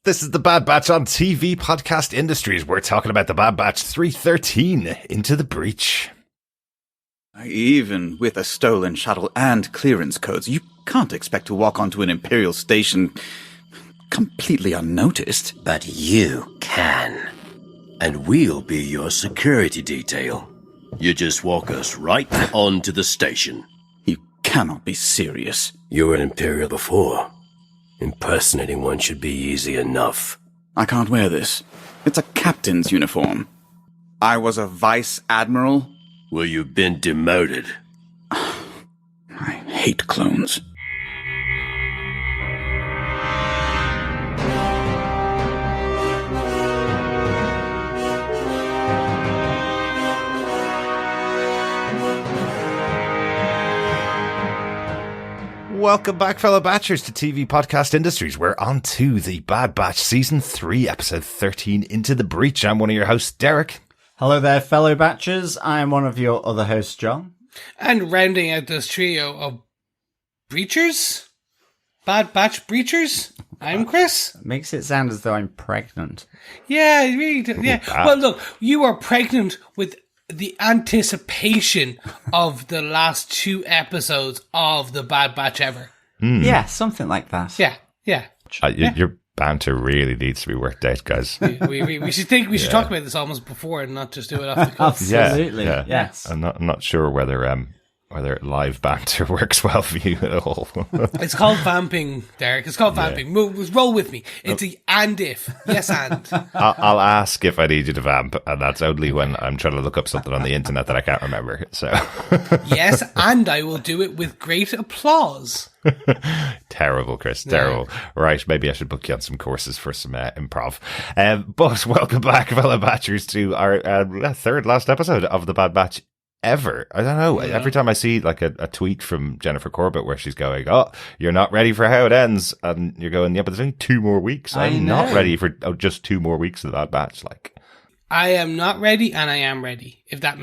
This is the Bad Batch on TV podcast industries. We're talking about the Bad Batch 313, Into the Breach. Even with a stolen shuttle and clearance codes, you can't expect to walk onto an Imperial station completely unnoticed. But you can. And we'll be your security detail. You just walk us right onto the station. You cannot be serious. You were an Imperial before. Impersonating one should be easy enough. I can't wear this. It's a captain's uniform. I was a vice admiral. Well, you've been demoted. I hate clones. Welcome back, fellow Batchers, to TV Podcast Industries. We're on to the Bad Batch Season 3, Episode 13, Into the Breach. I'm one of your hosts, Derek. Hello there, fellow Batchers. I am one of your other hosts, John. And rounding out this trio of breachers, Bad Batch breachers, I'm Chris. Makes it sound as though I'm pregnant. Yeah, it really does. Yeah. Well, look, you are pregnant with the anticipation of the last 2 episodes of the Bad Batch ever. Yeah, something like that. Yeah. Your banter really needs to be worked out, guys. We should talk about this almost before and not just do it off the cuff. Absolutely. Yeah. Yes. I'm not sure whether live banter works well for you at all. It's called vamping, Derek. It's called vamping. Roll with me. It's a and if. Yes, and. I'll ask if I need you to vamp, and that's only when I'm trying to look up something on the internet that I can't remember. So Yes, and I will do it with great applause. Terrible, Chris. Terrible. Right, maybe I should book you on some courses for some improv. But welcome back, fellow Batchers, to our third last episode of the Bad Batch ever. I don't know. Yeah. Every time I see like a tweet from Jennifer Corbett where she's going, "Oh, you're not ready for how it ends," and you're going, "Yeah, but there's only 2 more weeks. I'm not ready for just 2 more weeks of the Bad Batch." Like, I am not ready, and I am ready. If that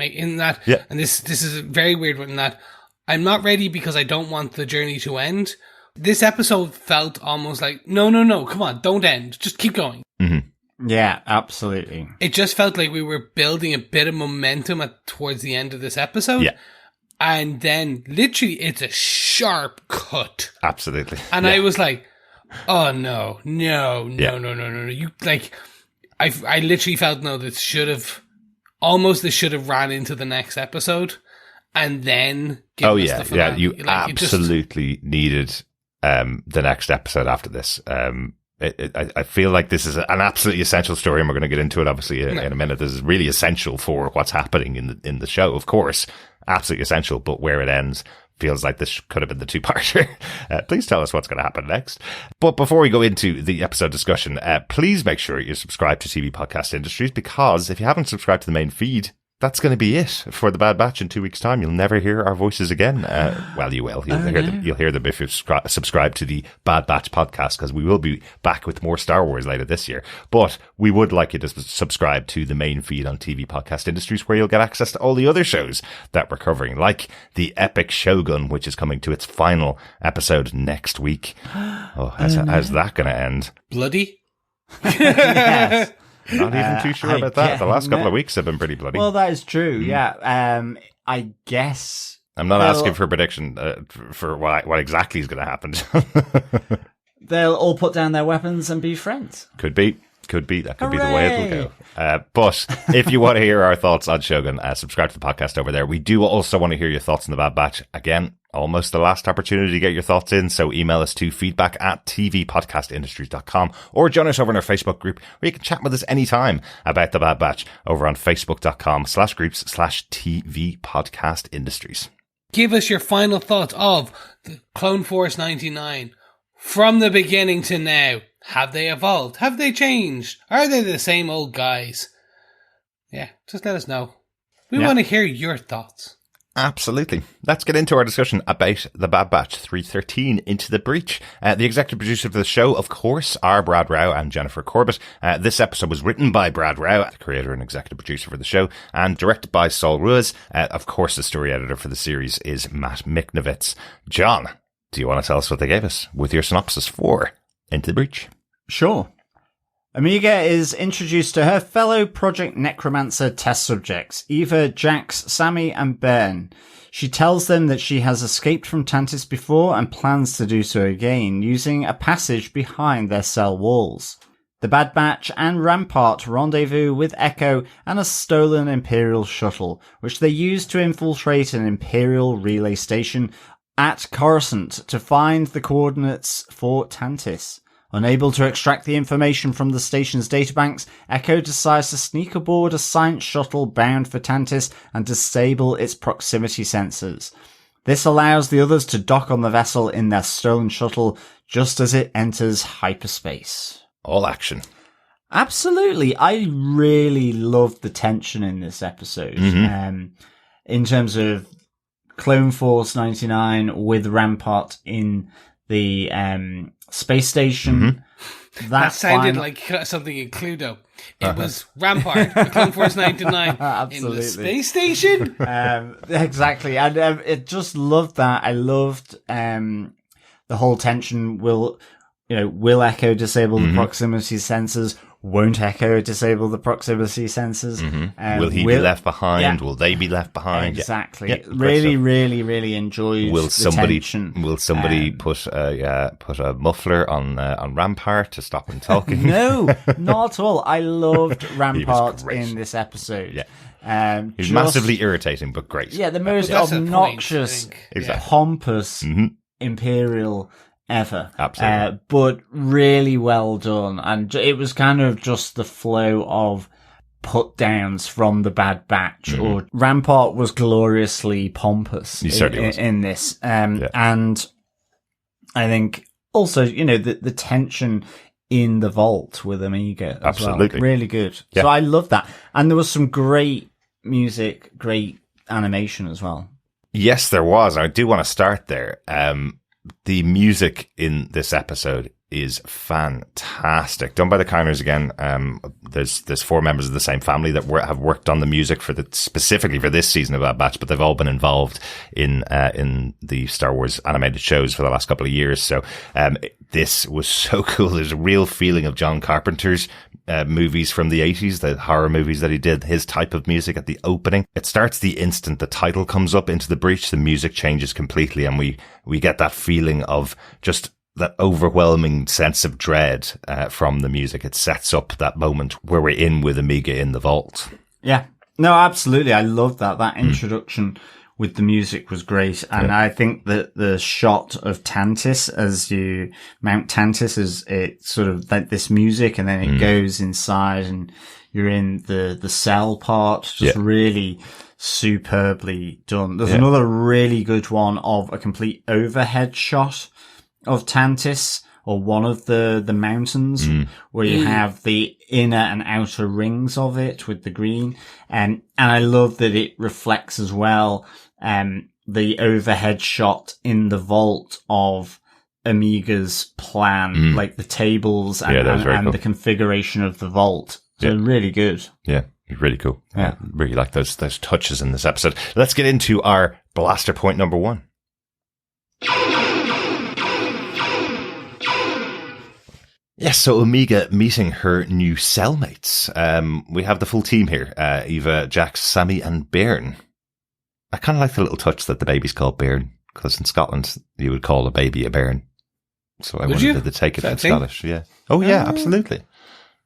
yeah. And this is a very weird one in that I'm not ready because I don't want the journey to end. This episode felt almost like, no, come on, don't end, just keep going. Mm-hmm. Yeah, absolutely. It just felt like we were building a bit of momentum towards the end of this episode. Yeah. And then literally it's a sharp cut. Absolutely. And I was like, oh no. You like, I literally felt this should have ran into the next episode and then given us the finale. Yeah. You absolutely needed the next episode after this. I feel like this is an absolutely essential story, and we're going to get into it obviously in a minute. This is really essential for what's happening in the show, of course, absolutely essential. But where it ends feels like this could have been the 2-parter. Please tell us what's going to happen next. But before we go into the episode discussion, please make sure you subscribe to TV Podcast Industries, because if you haven't subscribed to the main feed, that's going to be it for the Bad Batch in 2 weeks' time. You'll never hear our voices again. Well, you will. You'll hear them if you subscribe to the Bad Batch podcast, because we will be back with more Star Wars later this year. But we would like you to subscribe to the main feed on TV Podcast Industries, where you'll get access to all the other shows that we're covering, like the epic Shogun, which is coming to its final episode next week. How's that going to end? Bloody? Yes. Not even too sure about that. The last couple of weeks have been pretty bloody. Well, that is true. Yeah. I guess I'm not asking for a prediction for what exactly is going to happen. They'll all put down their weapons and be friends. Could be. That could be the way it'll go. But if you want to hear our thoughts on Shogun, subscribe to the podcast over there. We do also want to hear your thoughts on the Bad Batch. Again, almost the last opportunity to get your thoughts in. So email us to feedback@tvpodcastindustries.com, or join us over in our Facebook group, where you can chat with us anytime about the Bad Batch over on facebook.com/groups/TV Podcast Industries. Give us your final thoughts of the Clone Force 99 from the beginning to now. Have they evolved? Have they changed? Are they the same old guys? Yeah, just let us know. We want to hear your thoughts. Absolutely. Let's get into our discussion about the Bad Batch 313, Into the Breach. The executive producer of the show, of course, are Brad Rau and Jennifer Corbett. This episode was written by Brad Rau, the creator and executive producer for the show, and directed by Saul Ruiz. Of course, the story editor for the series is Matt Michnovetz. John, do you want to tell us what they gave us with your synopsis for Into the Breach? Sure. Amiga is introduced to her fellow Project Necromancer test subjects, Eva, Jax, Sami, and Bayrn. She tells them that she has escaped from Tantiss before and plans to do so again, using a passage behind their cell walls. The Bad Batch and Rampart rendezvous with Echo and a stolen Imperial shuttle, which they use to infiltrate an Imperial relay station at Coruscant to find the coordinates for Tantiss. Unable to extract the information from the station's databanks, Echo decides to sneak aboard a science shuttle bound for Tantiss and disable its proximity sensors. This allows the others to dock on the vessel in their stolen shuttle just as it enters hyperspace. All action. Absolutely. I really loved the tension in this episode. In terms of Clone Force 99 with Rampart in the space station. That sounded like something in Cluedo. It was Rampart, the Clone Force 99 in the space station. Exactly. And it just loved that. I loved the whole tension. Will Echo disable the proximity sensors? Won't Echo disable the proximity sensors? Will he be left behind? Yeah. Will they be left behind? Exactly. Yeah, really enjoyed the tension. Will somebody put a muffler on Rampart to stop him talking? No, not at all. I loved Rampart in this episode. Yeah. He's massively irritating, but great. Yeah, the most obnoxious, pompous Imperial ever. Absolutely. But really well done. And it was kind of just the flow of put downs from the Bad Batch, or Rampart was gloriously pompous in this. And I think also, the tension in the vault with Amiga as well. Really good. Yeah. So I love that. And there was some great music, great animation as well. Yes, there was. I do want to start there. The music in this episode is fantastic. Done by the Kiners again. There's 4 members of the same family that have worked on the music specifically for this season of Bad Batch, but they've all been involved in the Star Wars animated shows for the last couple of years. So, this was so cool. There's a real feeling of John Carpenter's movies from the 80s, the horror movies that he did, his type of music at the opening. It starts the instant the title comes up into the breach. The music changes completely, and we get that feeling of just that overwhelming sense of dread from the music. It sets up that moment where we're in with Amiga in the vault. Yeah. No, absolutely. I love that. That introduction with the music was great. And I think that the shot of Tantiss as you mount Tantiss is it's sort of like this music, and then it goes inside and you're in the cell part. Just really superbly done. There's another really good one of a complete overhead shot of Tantiss, or one of the mountains, where you have the inner and outer rings of it with the green. And I love that it reflects as well, the overhead shot in the vault of Amiga's plan, like the tables and the configuration of the vault. So really good. Yeah, really cool. Yeah. Really like those touches in this episode. Let's get into our blaster point number 1. Yes, so Amiga meeting her new cellmates. We have the full team here. Eva, Jax, Sami, and Bayrn. I kind of like the little touch that the baby's called Bayrn, because in Scotland you would call a baby a Bayrn. So I wondered to take it from Scottish. Yeah. Oh yeah, absolutely.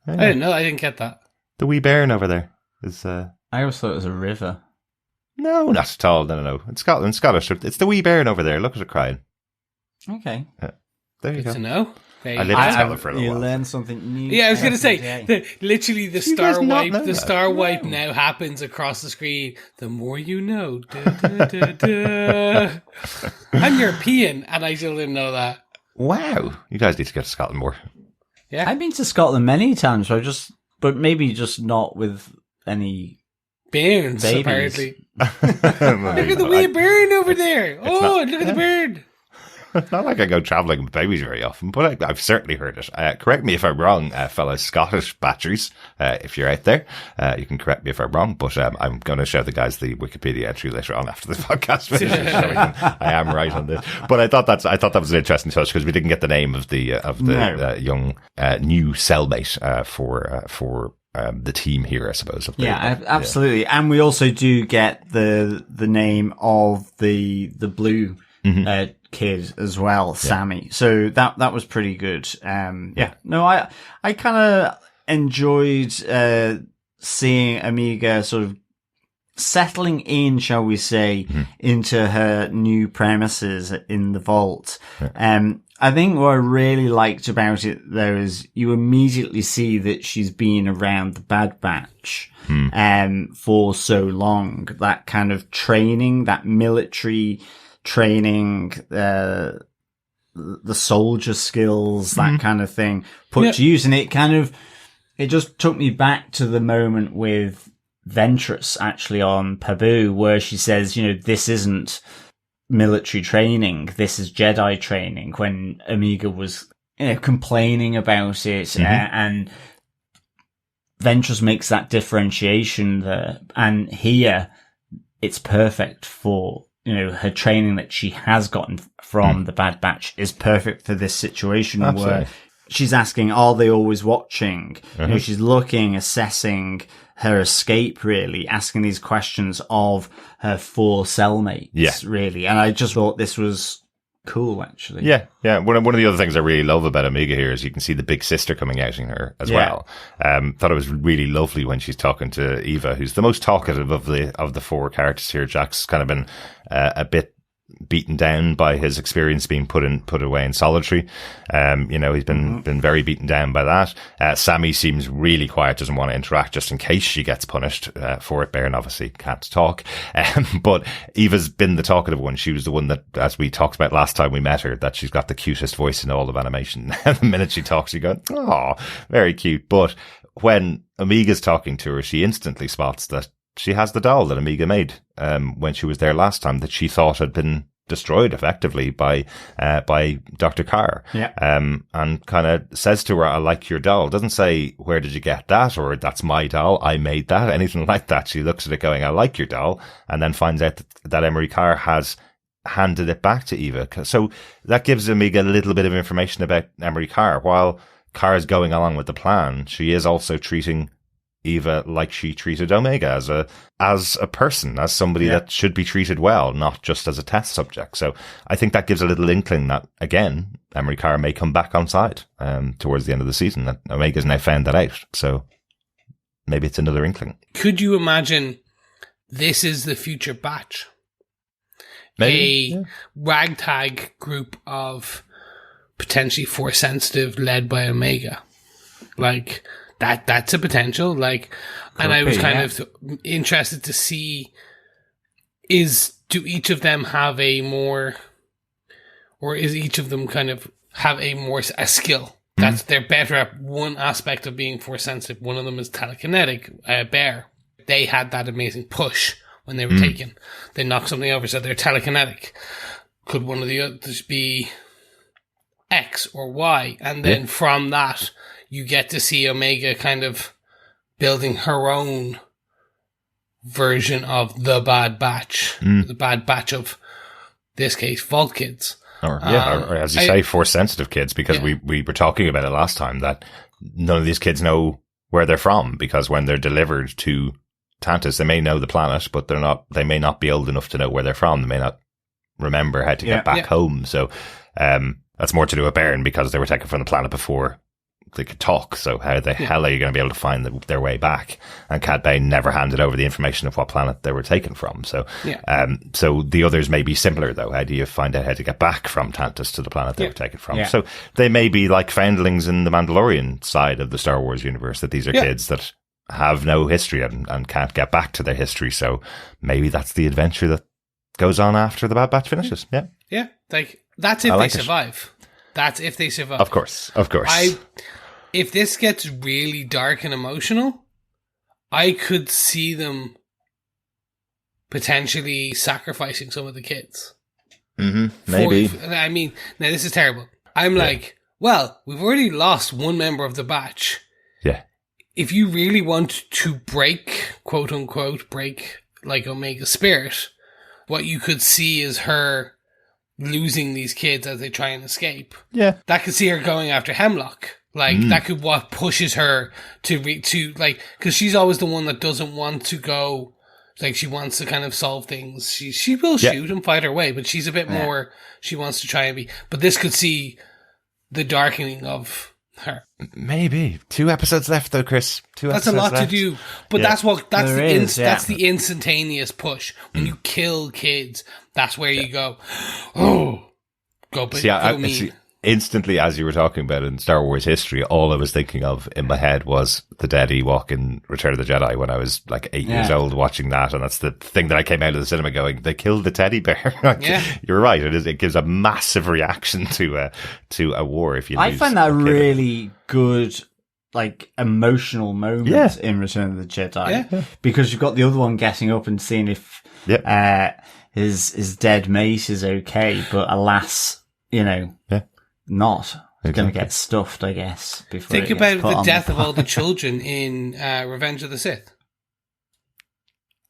Yeah. I didn't know. I didn't get that. The wee Bayrn over there is. I always thought it was a river. No, not at all. No. In Scotland, Scottish. It's the wee Bayrn over there. Look at it crying. Okay. There you go. Good to know. I lived in Scotland for a little while. You learn something new. Yeah, I was going to say, literally the star wipe now happens across the screen. The more you know. I'm European, and I still didn't know that. Wow. You guys need to go to Scotland more. Yeah. I've been to Scotland many times, but maybe just not with any bairns, apparently. Look at the wee bird over there. Look at the bird. Not like I go travelling with babies very often, but I've certainly heard it. Correct me if I'm wrong, fellow Scottish batteries. If you're out there, you can correct me if I'm wrong, but I'm going to show the guys the Wikipedia entry later on after the podcast finishes, showing them I am right on this. But I thought that was an interesting touch because we didn't get the name of the young new cellmate for the team here, I suppose. Absolutely. And we also do get the name of the blue kid as well, Sami. So that was pretty good. I kind of enjoyed seeing Omega sort of settling in, shall we say, into her new premises in the vault. I think what I really liked about it, though, is you immediately see that she's been around the Bad Batch for so long. That kind of training, that military training, the soldier skills, that kind of thing, put to use. And it just took me back to the moment with Ventress, actually, on Pabu, where she says, this isn't military training, this is Jedi training, when Omega was complaining about it, and Ventress makes that differentiation there, and here it's perfect for her training that she has gotten from the Bad Batch is perfect for this situation. Absolutely. Where she's asking, are they always watching? She's looking, assessing her escape, really, asking these questions of her 4 cellmates, really. And I just thought this was cool, actually. Yeah. One of the other things I really love about Omega here is you can see the big sister coming out in her as well. Thought it was really lovely when she's talking to Eva, who's the most talkative of the 4 characters here. Jack's kind of been a bit beaten down by his experience being put away in solitary. He's been very beaten down by that. Sami seems really quiet, doesn't want to interact just in case she gets punished for it. Bayrn obviously can't talk. But Eva's been the talkative one. She was the one that, as we talked about last time we met her, that she's got the cutest voice in all of animation. The minute she talks, you go, oh, very cute. But when Omega's talking to her, she instantly spots that she has the doll that Omega made when she was there last time, that she thought had been destroyed effectively by Dr. Carr. And kind of says to her, I like your doll. Doesn't say, where did you get that? Or that's my doll, I made that, anything like that. She looks at it going, I like your doll, and then finds out that Emery Carr has handed it back to Eva. So that gives Omega a little bit of information about Emery Carr. While Carr is going along with the plan, she is also treating Eva like she treated Omega, as a person, as somebody that should be treated well, not just as a test subject. So I think that gives a little inkling that, again, Emery Carr may come back on side towards the end of the season, that Omega's now found that out. So maybe it's another inkling. Could you imagine this is the future batch? Maybe, a ragtag group of potentially Force sensitive led by Omega. Like, that's a potential. Like, and I was kind of interested to see, do each of them have a more, or is each of them kind of have a skill? That's, they're better at one aspect of being Force sensitive. One of them is telekinetic. Bear, they had that amazing push when they were taken. They knocked something over, so they're telekinetic. Could one of the others be X or Y? And then from that, you get to see Omega kind of building her own version of the Bad Batch. The Bad Batch of, this case, Vault Kids. Or as you say, Force sensitive kids, because we were talking about it last time, that none of these kids know where they're from, because when they're delivered to Tantiss, they may know the planet, but they may not be old enough to know where they're from. They may not remember how to get back home. So that's more to do with Bayrn, because they were taken from the planet before they could talk. So how the hell are you going to be able to find their way back? And Cad Bane never handed over the information of what planet they were taken from. So so the others may be similar, though. How do you find out how to get back from Tantiss to the planet they were taken from? So they may be like foundlings in the Mandalorian side of the Star Wars universe, that these are kids that have no history and can't get back to their history. So maybe that's the adventure that goes on after the Bad Batch finishes. Yeah. Like, that's if they survive. That's if they survive. Of course. If this gets really dark and emotional, I could see them potentially sacrificing some of the kids. Maybe. I mean, now this is terrible. I'm like, well, we've already lost one member of the batch. Yeah. If you really want to break, quote unquote, like Omega's spirit, what you could see is her losing these kids as they try and escape. Yeah. That could see her going after Hemlock. Like, that could what pushes her to like, because she's always the one that doesn't want to go, like, she wants to kind of solve things. She will shoot and fight her way, but she's a bit more, she wants to try and be, but this could see the darkening of her. Maybe 2 episodes left though, Chris. That's a lot left. to do, but that's That's the instantaneous push. When you kill kids, that's where you go, oh, go me. Instantly, as you were talking about in Star Wars history, all I was thinking of in my head was the dead Ewok in Return of the Jedi when I was like 8 years old watching that. And that's the thing that I came out of the cinema going, they killed the teddy bear. You're right. It gives a massive reaction to a war if you lose. I find that really good, like, emotional moment in Return of the Jedi. Because you've got the other one getting up and seeing if his dead mate is okay. But alas, not. It's going to get stuffed, I guess. Think about the death of all the children in Revenge of the Sith.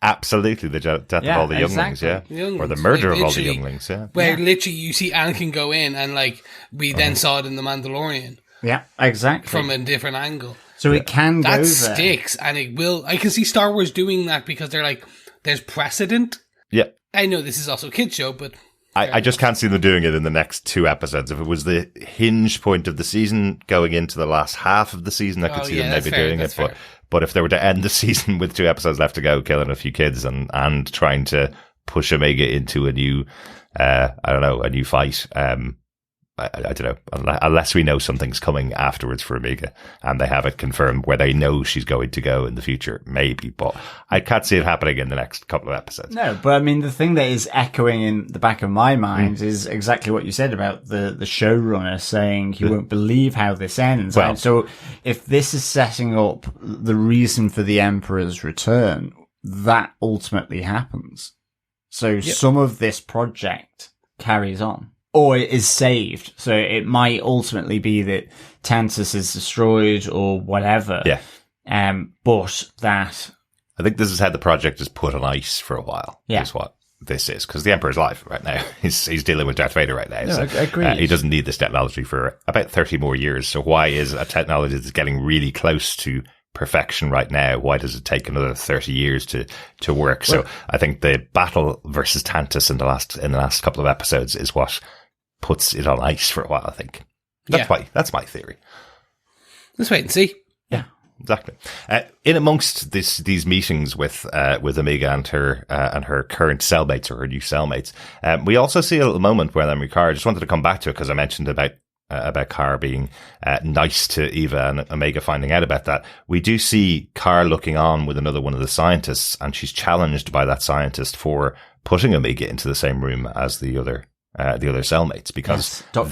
Absolutely, the death of all the younglings, or the murder of all the younglings, where literally you see Anakin go in, and like we then saw it in The Mandalorian. Yeah, exactly. From a different angle. So it can go there. That sticks, and it will. I can see Star Wars doing that because they're like, there's precedent. Yeah. I know this is also a kid's show, but I just can't see them doing it in the next 2 episodes. If it was the hinge point of the season going into the last half of the season, I could see them maybe doing it. But if they were to end the season with 2 episodes left to go, killing a few kids and trying to push Omega into a new, a new fight, I don't know, unless we know something's coming afterwards for Omega and they have it confirmed where they know she's going to go in the future, maybe, but I can't see it happening in the next couple of episodes. No, but I mean, the thing that is echoing in the back of my mind is exactly what you said about the showrunner saying he won't believe how this ends. Well, so if this is setting up the reason for the Emperor's return, that ultimately happens. So some of this project carries on. Or it is saved. So it might ultimately be that Tantiss is destroyed or whatever. Yeah. But that... I think this is how the project is put on ice for a while. Yeah. Is what this is. Because the Emperor's alive right now. He's dealing with Darth Vader right now. No, so agreed. He doesn't need this technology for about 30 more years. So why is a technology that's getting really close to perfection right now, why does it take another 30 years to work? So I think the battle versus Tantiss in the last couple of episodes is what puts it on ice for a while, I think. That's my theory. Let's wait and see. Yeah, exactly. In amongst these meetings with Omega and her current cellmates, or her new cellmates, we also see a little moment where Car, I just wanted to come back to it because I mentioned about Car being nice to Eva and Omega finding out about that. We do see Car looking on with another one of the scientists, and she's challenged by that scientist for putting Omega into the same room as the other cellmates, because Dr.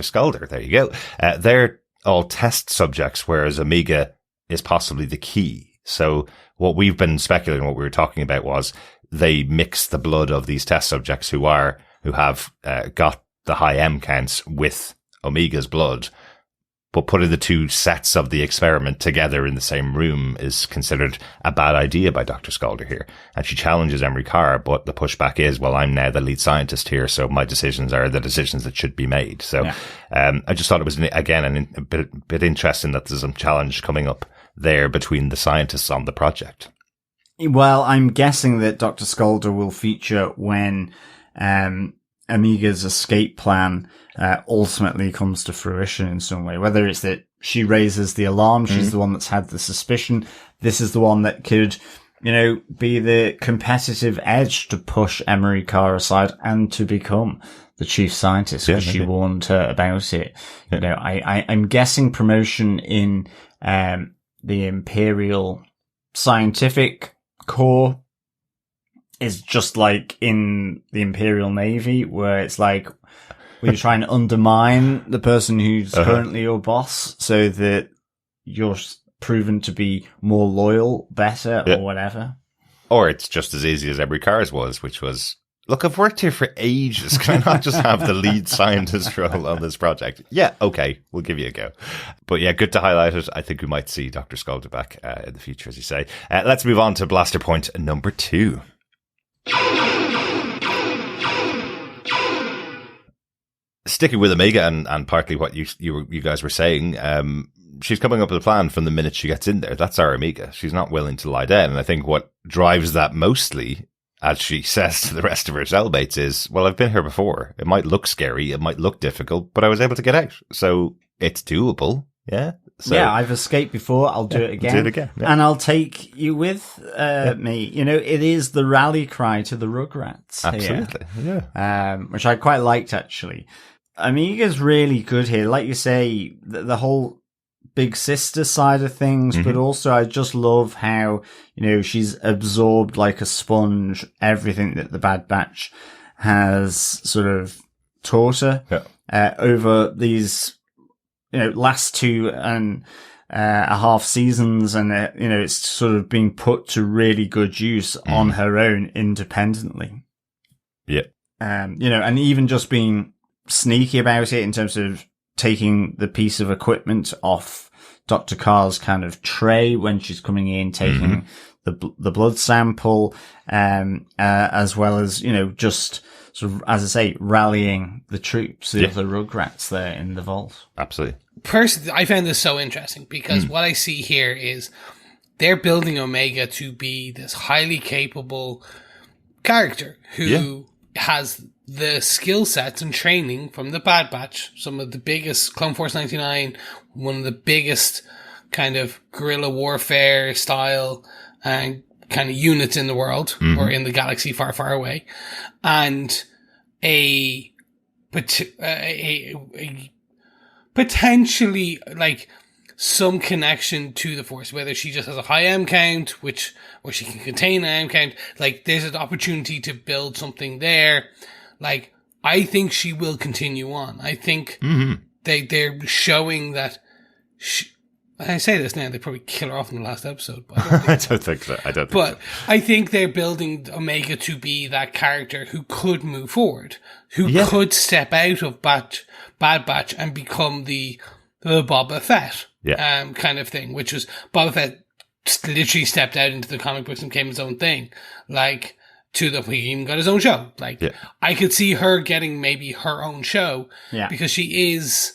Skulder, there you go. They're all test subjects, whereas Omega is possibly the key. So what we've been speculating, what we were talking about, was they mix the blood of these test subjects who have got the high M counts with Omega's blood, but putting the 2 sets of the experiment together in the same room is considered a bad idea by Dr. Skulder here. And she challenges Emery Carr, but the pushback is, well, I'm now the lead scientist here, so my decisions are the decisions that should be made. So I just thought it was, again, a bit interesting that there's some challenge coming up there between the scientists on the project. Well, I'm guessing that Dr. Skulder will feature when Omega's escape plan ultimately comes to fruition in some way, whether it's that she raises the alarm, she's the one that's had the suspicion, this is the one that could, be the competitive edge to push Emery Carr aside and to become the chief scientist, because she warned her about it. I'm guessing promotion in the Imperial scientific corps is just like in the Imperial Navy, where it's like, we try and undermine the person who's currently your boss so that you're proven to be more loyal, better, or whatever. Or it's just as easy as Emery Carr's was, which was look, I've worked here for ages. Can I not just have the lead scientist role on this project? Yeah, okay, we'll give you a go. But yeah, good to highlight it. I think we might see Dr. Sculder back in the future, as you say. Let's move on to blaster point number 2. Sticking with Omega and partly what you guys were saying, she's coming up with a plan from the minute she gets in there. That's our Omega. She's not willing to lie down. And I think what drives that mostly, as she says to the rest of her cellmates, is, well, I've been here before. It might look scary. It might look difficult, but I was able to get out. So it's doable. Yeah. So, yeah, I've escaped before. I'll do it again. Do it again. Yeah. And I'll take you with me. You know, it is the rally cry to the Rugrats. Absolutely. Here, which I quite liked, actually. Omega's really good here. Like you say, the whole big sister side of things, but also I just love how, you know, she's absorbed like a sponge everything that the Bad Batch has sort of taught her over these, you know, last 2.5 seasons, and you know, it's sort of being put to really good use on her own independently. Yeah. You know, and even just being sneaky about it in terms of taking the piece of equipment off Dr. Carr's kind of tray when she's coming in, taking the blood sample, as well as, you know, just sort of, as I say, rallying the troops of the Rugrats there in the vault. Absolutely. Personally, I found this so interesting because what I see here is they're building Omega to be this highly capable character who has the skill sets and training from the Bad Batch, some of the biggest, Clone Force 99, one of the biggest kind of guerrilla warfare style and kind of units in the world or in the galaxy far, far away, and a potentially like some connection to the Force, whether she just has a high M count, or she can contain an M count. Like, there's an opportunity to build something there. Like, I think she will continue on. I think they're showing that I say this now, they probably kill her off in the last episode. But I don't think so. But I think they're building Omega to be that character who could move forward, who could step out of Bad Batch and become the Boba Fett kind of thing, which was Boba Fett literally stepped out into the comic books and became his own thing. Like, he even got his own show. Like, I could see her getting maybe her own show because she is,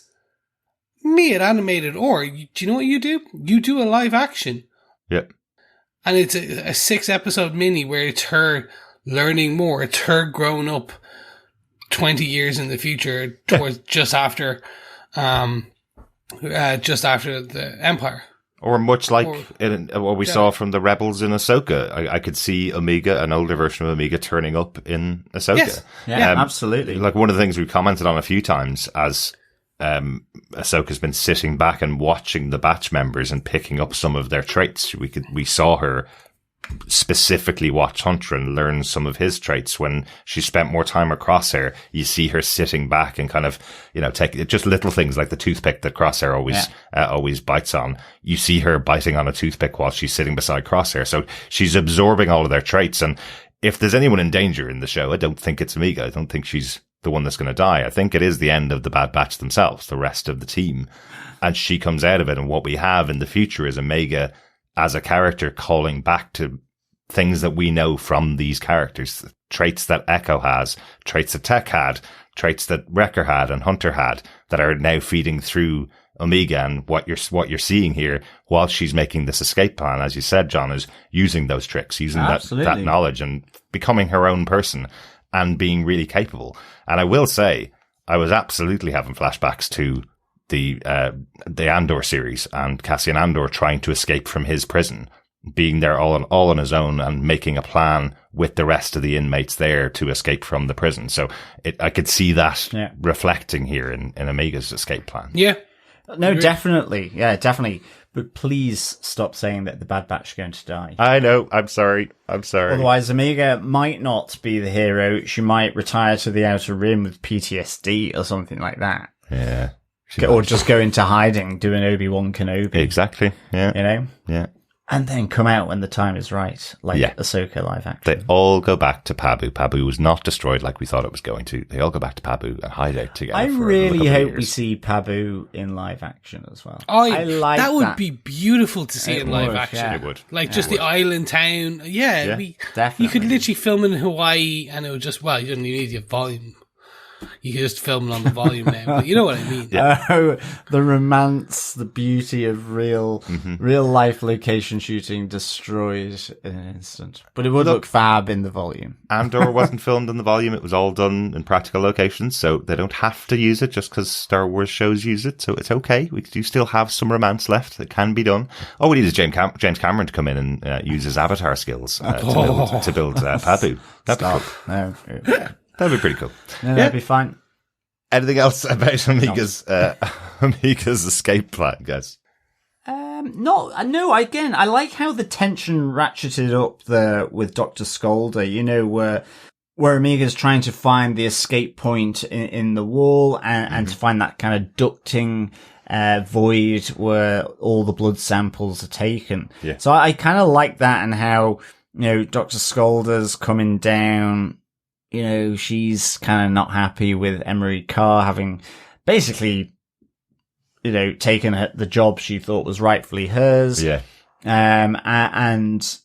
be it animated or, do you know what you do? You do a live action. Yep. And it's a 6-episode mini where it's her learning more. It's her growing up 20 years in the future towards just after the Empire. Or much like what we saw from the Rebels in Ahsoka. I could see Omega, an older version of Omega, turning up in Ahsoka. Yes. Yeah, absolutely. Like, one of the things we've commented on a few times as Ahsoka's been sitting back and watching the Batch members and picking up some of their traits. We saw her specifically watch Hunter and learn some of his traits. When she spent more time with Crosshair, you see her sitting back and kind of, you know, take just little things like the toothpick that Crosshair always bites on. You see her biting on a toothpick while she's sitting beside Crosshair. So she's absorbing all of their traits. And if there's anyone in danger in the show, I don't think it's Omega. I don't think she's the one that's going to die. I think it is the end of the Bad Batch themselves, the rest of the team. And she comes out of it. And what we have in the future is Omega as a character calling back to things that we know from these characters, traits that Echo has, traits that Tech had, traits that Wrecker had and Hunter had, that are now feeding through Omega. And what you're seeing here while she's making this escape plan, as you said, John, is using those tricks, using that knowledge and becoming her own person and being really capable. And I will say, I was absolutely having flashbacks to the Andor series and Cassian Andor trying to escape from his prison, being there all on his own and making a plan with the rest of the inmates there to escape from the prison. So I could see that reflecting here in Omega's escape plan. Yeah. No, definitely. Yeah, definitely. But please stop saying that the Bad Batch are going to die. I know. I'm sorry. Otherwise, Omega might not be the hero. She might retire to the Outer Rim with PTSD or something like that. Yeah. Or just go into hiding, do an Obi-Wan Kenobi. Exactly. Yeah. You know? Yeah. And then come out when the time is right, like Ahsoka live action. They all go back to Pabu. Pabu was not destroyed like we thought it was going to. They all go back to Pabu and hide out together. I really hope we see Pabu in live action as well. I like that. Would be beautiful to see in live action. Yeah. It would. Like just the island town. Yeah, definitely. You could literally film in Hawaii and it would just, you don't need your volume. You can just film it on the volume now, but you know what I mean. Oh, the romance, the beauty of real life location shooting destroyed in an instant. But it would look fab in the volume. Andor wasn't filmed in the volume. It was all done in practical locations, so they don't have to use it just because Star Wars shows use it, so it's okay. We do still have some romance left that can be done. All we need is James Cameron to come in and use his avatar skills to build Pabu. That'd be cool. No. That'd be pretty cool. No, that'd be fine. Anything else about Amiga's escape plan, guys? No. Again, I like how the tension ratcheted up there with Dr. Skolder. You know, where Amiga's trying to find the escape point in the wall and to find that kind of ducting void where all the blood samples are taken. Yeah. So I kind of like that, and how, you know, Dr. Skolder's coming down. You know, she's kind of not happy with Emery Carr having basically, you know, taken the job she thought was rightfully hers. Yeah. And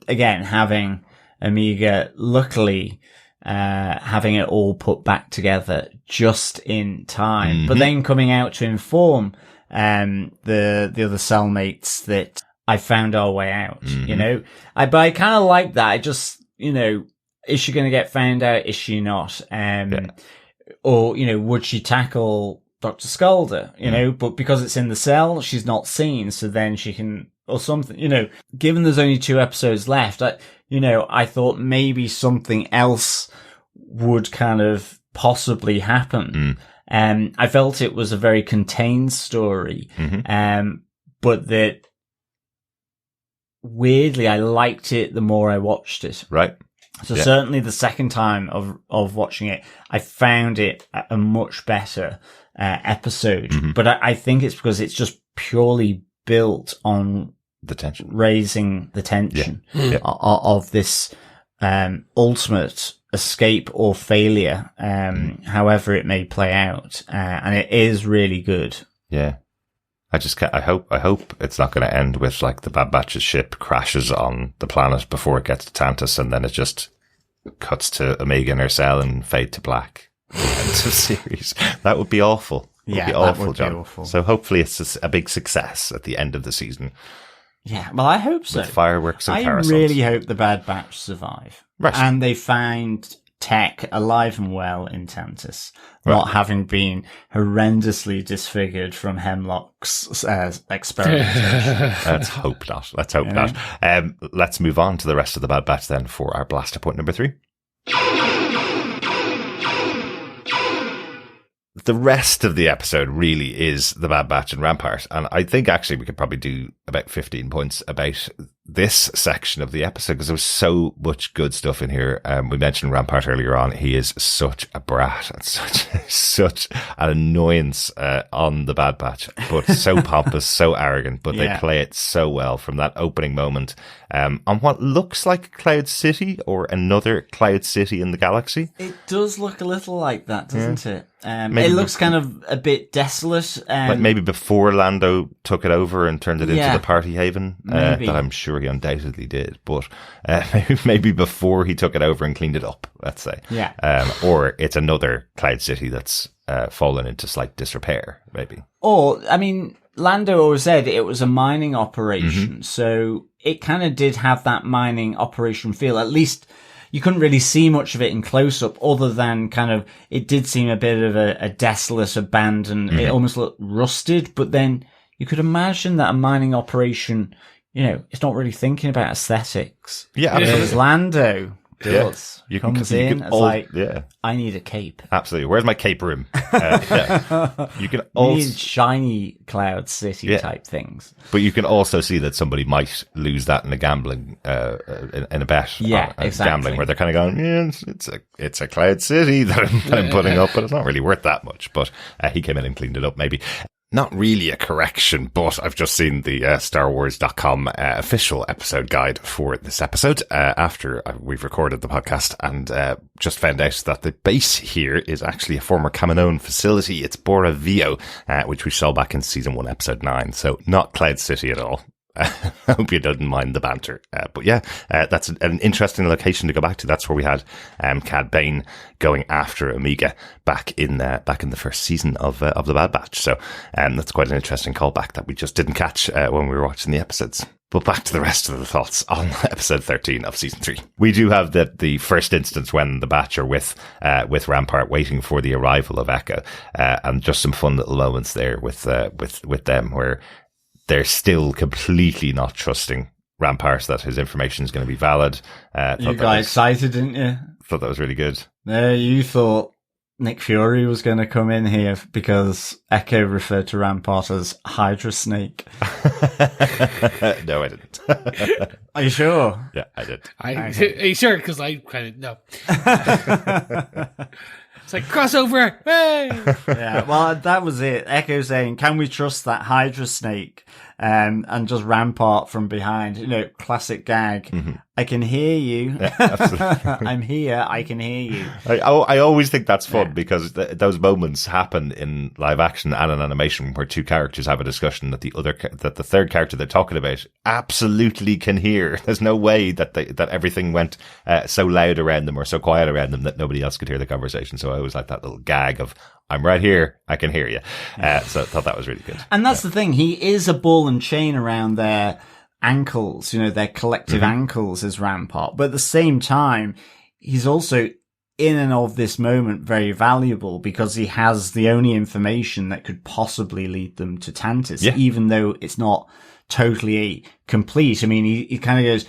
again, having Amiga, luckily, having it all put back together just in time, but then coming out to inform, the other cellmates that I found our way out, you know, but I kind of like that. I just, you know, is she going to get found out? Is she not? Or, you know, would she tackle Dr. Skolder? You know, but because it's in the cell, she's not seen. So then she can, or something, you know, given there's only 2 episodes left, I thought maybe something else would kind of possibly happen. I felt it was a very contained story. But that weirdly, I liked it the more I watched it. Right. So certainly the second time of watching it, I found it a much better episode. But I think it's because it's just purely built on the tension, raising the tension of this ultimate escape or failure, however it may play out, and it is really good. Yeah. I hope it's not going to end with like the Bad Batch's ship crashes on the planet before it gets to Tantiss, and then it just cuts to Omega in her cell and fade to black. End of series. That would be awful. That would be awful. So hopefully it's a big success at the end of the season. Yeah, well, I hope so. With fireworks and parasols. I really hope the Bad Batch survive. Right. And they find Tech alive and well in Tantiss, not having been horrendously disfigured from Hemlock's experimentation. Let's hope not. Let's move on to the rest of the Bad Batch then for our blaster point number 3. The rest of the episode really is the Bad Batch and Rampart. And I think actually we could probably do about 15 points about this section of the episode because there was so much good stuff in here. We mentioned Rampart earlier on. He is such a brat and such an annoyance on the Bad Batch, but so pompous, so arrogant, but they play it so well from that opening moment on what looks like Cloud City or another Cloud City in the galaxy. It does look a little like that, doesn't it? It looks kind of a bit desolate. Like maybe before Lando took it over and turned it into the party haven, that I'm sure he undoubtedly did. But maybe before he took it over and cleaned it up, let's say. Yeah. Or it's another Cloud City that's fallen into slight disrepair, maybe. Or, I mean, Lando always said it was a mining operation, so it kind of did have that mining operation feel. At least you couldn't really see much of it in close-up other than kind of, it did seem a bit of a desolate, abandoned, it almost looked rusted, but then you could imagine that a mining operation, you know, it's not really thinking about aesthetics. Yeah, absolutely. Because Lando does. You comes in, it's like, I need a cape. Absolutely. Where's my cape room? You can also need shiny Cloud City type things. But you can also see that somebody might lose that in a gambling, in a bet. Exactly. Gambling where they're kind of going, it's a Cloud City that I'm putting up, but it's not really worth that much. But he came in and cleaned it up, maybe. not really a correction, but I've just seen the StarWars.com official episode guide for this episode after we've recorded the podcast, and just found out that the base here is actually a former Kaminon facility. It's Bora Vio, which we saw back in season 1, episode 9. So not Cloud City at all. I hope you don't mind the banter. But yeah, that's an interesting location to go back to. That's where we had Cad Bane going after Omega back in the first season of the Bad Batch. So that's quite an interesting callback that we just didn't catch when we were watching the episodes. But back to the rest of the thoughts on episode 13 of season 3. We do have the first instance when the Batch are with Rampart waiting for the arrival of Echo, and just some fun little moments there with them where they're still completely not trusting Rampart that his information is going to be valid. You got excited, didn't you? Thought that was really good. No, you thought Nick Fury was going to come in here because Echo referred to Rampart as Hydra Snake. No, I didn't. Are you sure? Yeah, I did. Are you sure? Because I kind of know. It's like crossover. Hey! Yeah, well, that was it. Echo saying, "Can we trust that Hydra Snake?" And just Rampart from behind. Classic gag. Mm-hmm. I can hear you. Yeah, absolutely. I'm here. I can hear you. I always think that's fun because those moments happen in live action and in animation where two characters have a discussion that the third character they're talking about absolutely can hear. There's no way that everything went so loud around them or so quiet around them that nobody else could hear the conversation. So I always like that little gag of, I'm right here, I can hear you. So I thought that was really good. And that's the thing, he is a ball and chain around their ankles, their collective ankles as Rampart. But at the same time, he's also, in and of this moment, very valuable because he has the only information that could possibly lead them to Tantiss, even though it's not totally complete. I mean, he kind of goes,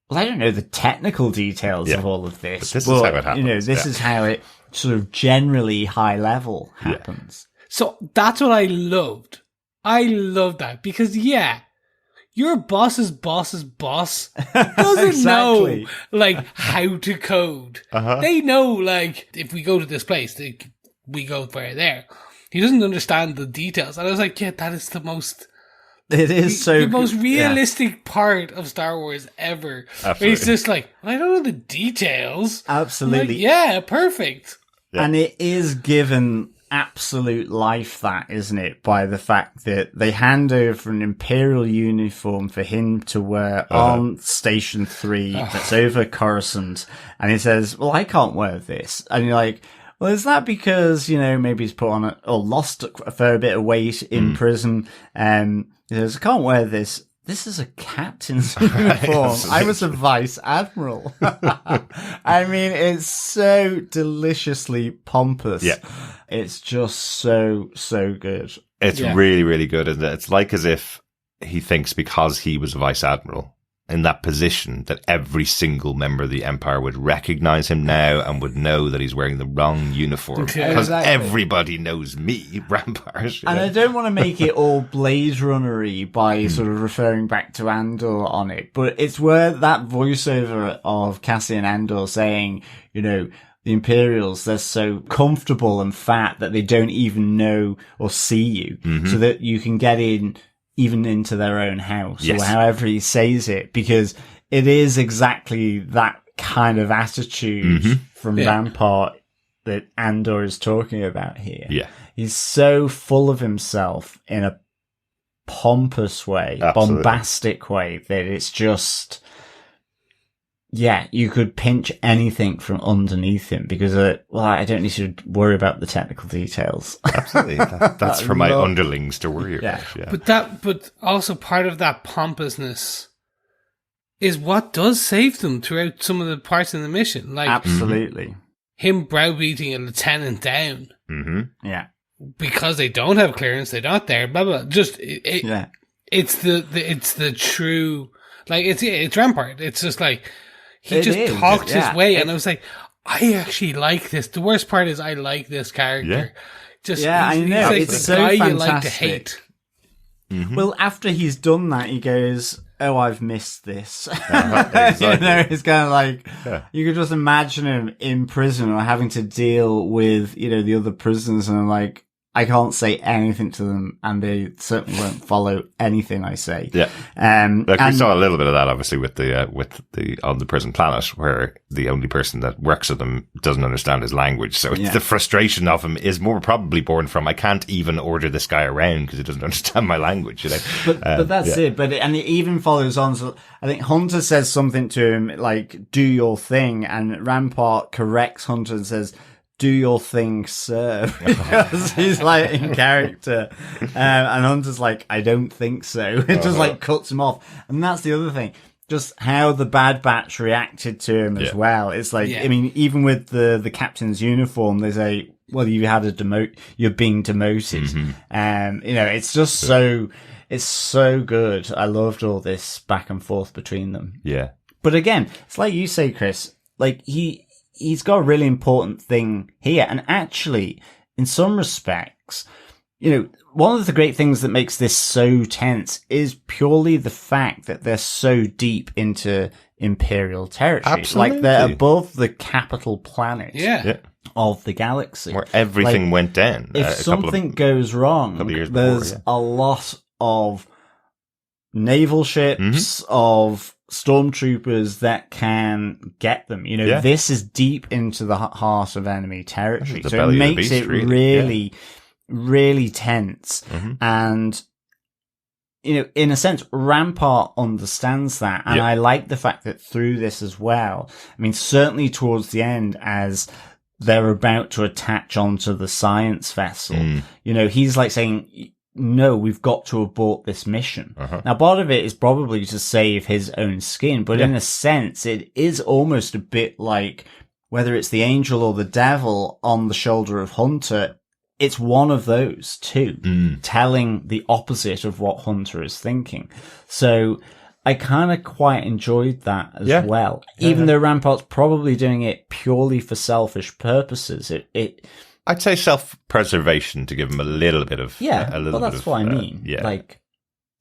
well, I don't know the technical details of all of this. But this is how it happens. This is how it sort of generally high level happens. So that's what I loved. I loved that because, your boss's boss's boss doesn't know, how to code. They know, if we go to this place, we go there. He doesn't understand the details. And I was like, that is the most... It is the most realistic part of Star Wars ever. Absolutely. Where he's just like, I don't know the details. Absolutely. Like, perfect. Yeah. And it is given absolute life, that, isn't it? By the fact that they hand over an Imperial uniform for him to wear on Station 3 that's over Coruscant. And he says, well, I can't wear this. And you're like, well, is that because, maybe he's put on or lost a fair bit of weight in prison? He says, I can't wear this. This is a captain's uniform. I was a vice admiral. I mean, it's so deliciously pompous. Yeah. It's just so, so good. It's really, really good, isn't it? It's like as if he thinks because he was a vice admiral in that position that every single member of the Empire would recognize him now and would know that he's wearing the wrong uniform. Because everybody knows me, Rampart. And I don't want to make it all Blade Runner-y by sort of referring back to Andor on it, but it's where that voiceover of Cassian Andor saying, the Imperials, they're so comfortable and fat that they don't even know or see you, so that you can get in even into their own house, or however he says it, because it is exactly that kind of attitude from Rampart that Andor is talking about here. Yeah. He's so full of himself in a pompous way, bombastic way, that it's just... you could pinch anything from underneath him because, I don't need to worry about the technical details. Absolutely. That's for my underlings to worry about. Yeah. But also part of that pompousness is what does save them throughout some of the parts of the mission. Absolutely. Him browbeating a lieutenant down. Mm-hmm. Yeah. Because they don't have clearance, they're not there, blah, blah. Just, it's the true, it's Rampart. It's just like, he just talked his way, and I was like, I actually like this. The worst part is I like this character. I know. He's it's the so guy fantastic. you like to hate. Mm-hmm. Well, after he's done that, he goes, oh, I've missed this. Exactly. It's kind of like, you could just imagine him in prison or having to deal with, the other prisoners, and I'm like, I can't say anything to them, and they certainly won't follow anything I say. Yeah. We saw a little bit of that, obviously, with the on the prison planet, where the only person that works with them doesn't understand his language. So the frustration of him is more probably born from, I can't even order this guy around because he doesn't understand my language. You know? But that's it. And it even follows on. So I think Hunter says something to him like, "Do your thing," and Rampart corrects Hunter and says, "Do your thing, sir," because he's like in character. And Hunter's like, "I don't think so." It just like cuts him off. And that's the other thing. Just how the Bad Batch reacted to him as well. It's like, I mean, even with the captain's uniform, they say, well, you had you're being demoted. Mm-hmm. You know, it's just it's so good. I loved all this back and forth between them. Yeah. But again, it's like you say, Chris, like he's got a really important thing here. And actually, in some respects, you know, one of the great things that makes this so tense is purely the fact that they're so deep into Imperial territory. Absolutely. Like they're above the capital planet of the galaxy. Where everything went down. If something goes wrong, there's a lot of naval ships, of stormtroopers that can get them. You know, this is deep into the heart of enemy territory. So it makes it really tense. Mm-hmm. And, you know, in a sense, Rampart understands that. And I like the fact that through this as well, I mean, certainly towards the end, as they're about to attach onto the science vessel, you know, he's like saying, no, we've got to abort this mission. Now, part of it is probably to save his own skin, but in a sense, it is almost a bit like whether it's the angel or the devil on the shoulder of Hunter. It's one of those two telling the opposite of what Hunter is thinking. So I kind of quite enjoyed that as well. Even though Rampart's probably doing it purely for selfish purposes, I'd say self-preservation to give him a little bit of that's what I mean. Like,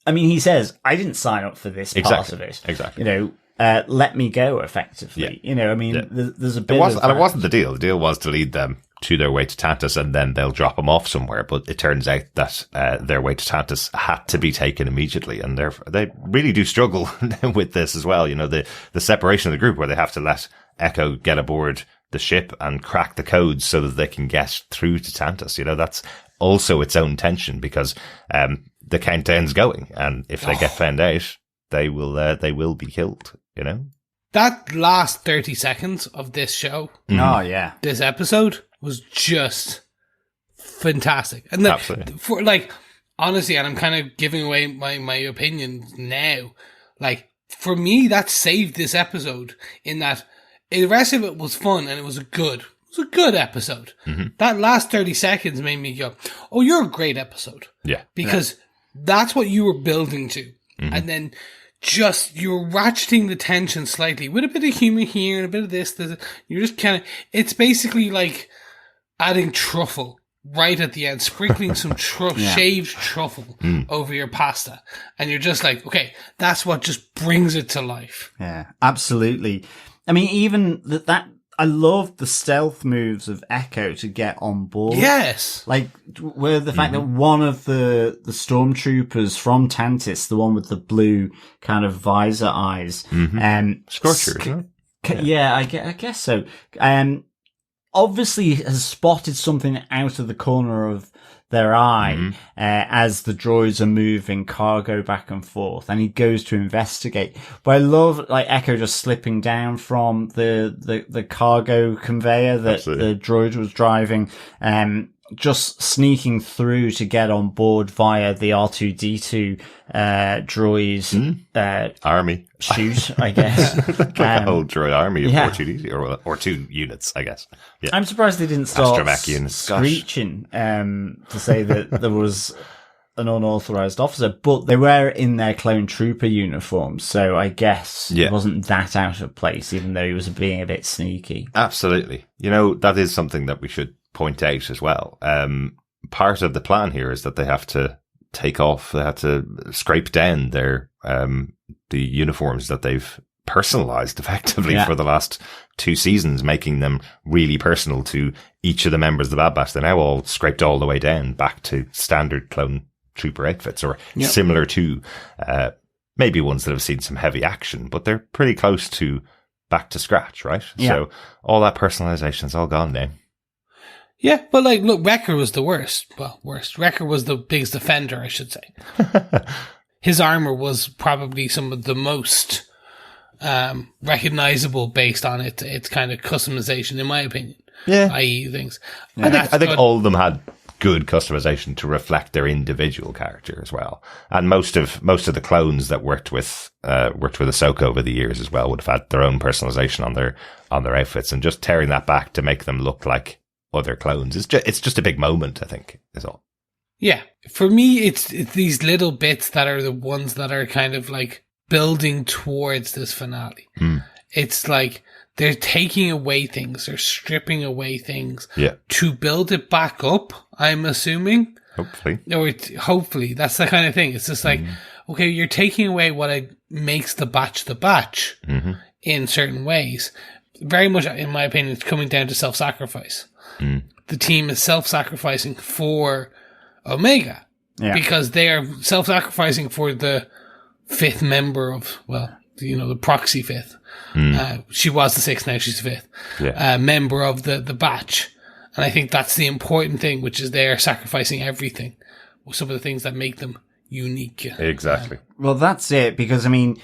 I mean, he says, "I didn't sign up for this part of it." Exactly. You know, let me go. Effectively, you know. I mean, there's a bit. And it wasn't the deal. The deal was to lead them to their way to Tantiss, and then they'll drop them off somewhere. But it turns out that their way to Tantiss had to be taken immediately, and they really do struggle with this as well. You know, the separation of the group, where they have to let Echo get aboard the ship and crack the codes so that they can get through to Tantiss. You know, that's also its own tension, because the countdown's going, and if they get found out, they will be killed. You know, that last 30 seconds of this show, this episode was just fantastic. And for like, honestly, and I'm kind of giving away my opinion now, like, for me, that saved this episode in that the rest of it was fun and it was a good episode. Mm-hmm. That last 30 seconds made me go, oh, you're a great episode. Yeah. Because that's what you were building to. Mm-hmm. And then just, you're ratcheting the tension slightly with a bit of humor here and a bit of this. You're just kind of, it's basically like adding truffle right at the end, sprinkling some shaved truffle over your pasta. And you're just like, okay, that's what just brings it to life. Yeah, absolutely. I mean, even that I loved the stealth moves of Echo to get on board. Yes. Like, where the fact that one of the stormtroopers from Tantiss, the one with the blue kind of visor eyes, Scorcher, isn't it? Yeah, I guess so. Obviously has spotted something out of the corner of their eye as the droids are moving cargo back and forth, and he goes to investigate. But I love like Echo just slipping down from the cargo conveyor that the droid was driving, just sneaking through to get on board via the R2-D2 droid army chute, I guess. like a whole droid army of R2-D2 or 2 units, I guess. Yeah. I'm surprised they didn't start screeching to say that there was an unauthorized officer, but they were in their clone trooper uniforms, so I guess it wasn't that out of place, even though he was being a bit sneaky. Absolutely. You know, that is something that we should point out as well. Part of the plan here is that they have to take off, they have to scrape down their the uniforms that they've personalized effectively for the last 2 seasons, making them really personal to each of the members of the Bad Batch. They're now all scraped all the way down back to standard clone trooper outfits, or similar to, maybe ones that have seen some heavy action, but they're pretty close to back to scratch, right? Yeah. So all that personalization is all gone now. Yeah, but like, look, Wrecker was the worst. Well, worst. Wrecker was the biggest offender, I should say. His armor was probably some of the most recognizable based on its kind of customization, in my opinion. Yeah. I.e. things. Yeah. I think all of them had good customization to reflect their individual character as well. And most of the clones that worked with Ahsoka over the years as well would have had their own personalization on their outfits, and just tearing that back to make them look like other clones. It's just a big moment, I think, is all. Yeah. For me, it's these little bits that are the ones that are kind of like building towards this finale. It's like they're taking away things, they're stripping away things to build it back up, I'm assuming. Hopefully. That's the kind of thing. It's just like, okay, you're taking away what makes the batch in certain ways. Very much, in my opinion, it's coming down to self-sacrifice. The team is self-sacrificing for Omega because they are self-sacrificing for the 5th member of, the proxy 5th. She was the 6th, now she's the 5th member of the batch. And I think that's the important thing, which is they're sacrificing everything. Some of the things that make them unique. Exactly. Well, that's it, because, I mean,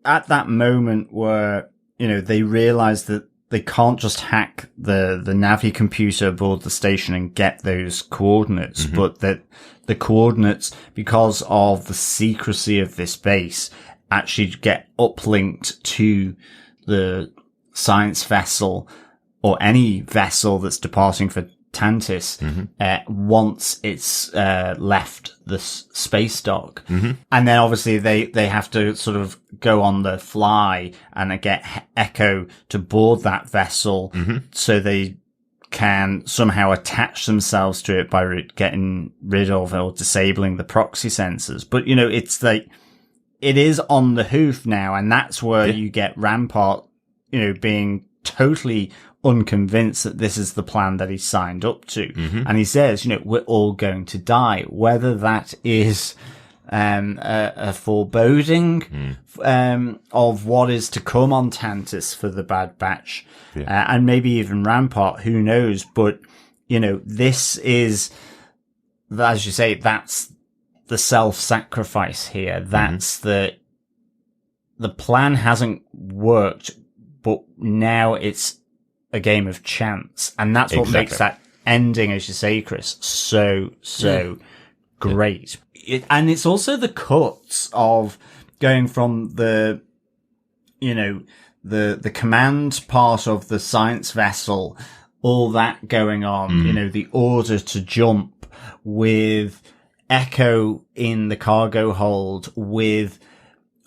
at that moment where, they realize that they can't just hack the Navi computer aboard the station and get those coordinates, but that the coordinates, because of the secrecy of this base, actually get uplinked to the science vessel or any vessel that's departing for Tantiss once it's left the space dock. And then obviously they have to sort of go on the fly and get Echo to board that vessel so they can somehow attach themselves to it by getting rid of or disabling the proxy sensors. But, it's like, it is on the hoof now, and that's where you get Rampart, being totally unconvinced that this is the plan that he signed up to. And he says, we're all going to die. Whether that is a foreboding of what is to come on Tantiss for the Bad Batch, and maybe even Rampart, who knows? But, this is, as you say, that's the self-sacrifice here. That's the plan hasn't worked, but now it's a game of chance. And that's what makes that ending, as you say, Chris, so great. And it's also the cuts of going from the command part of the science vessel, all that going on, the order to jump, with Echo in the cargo hold, with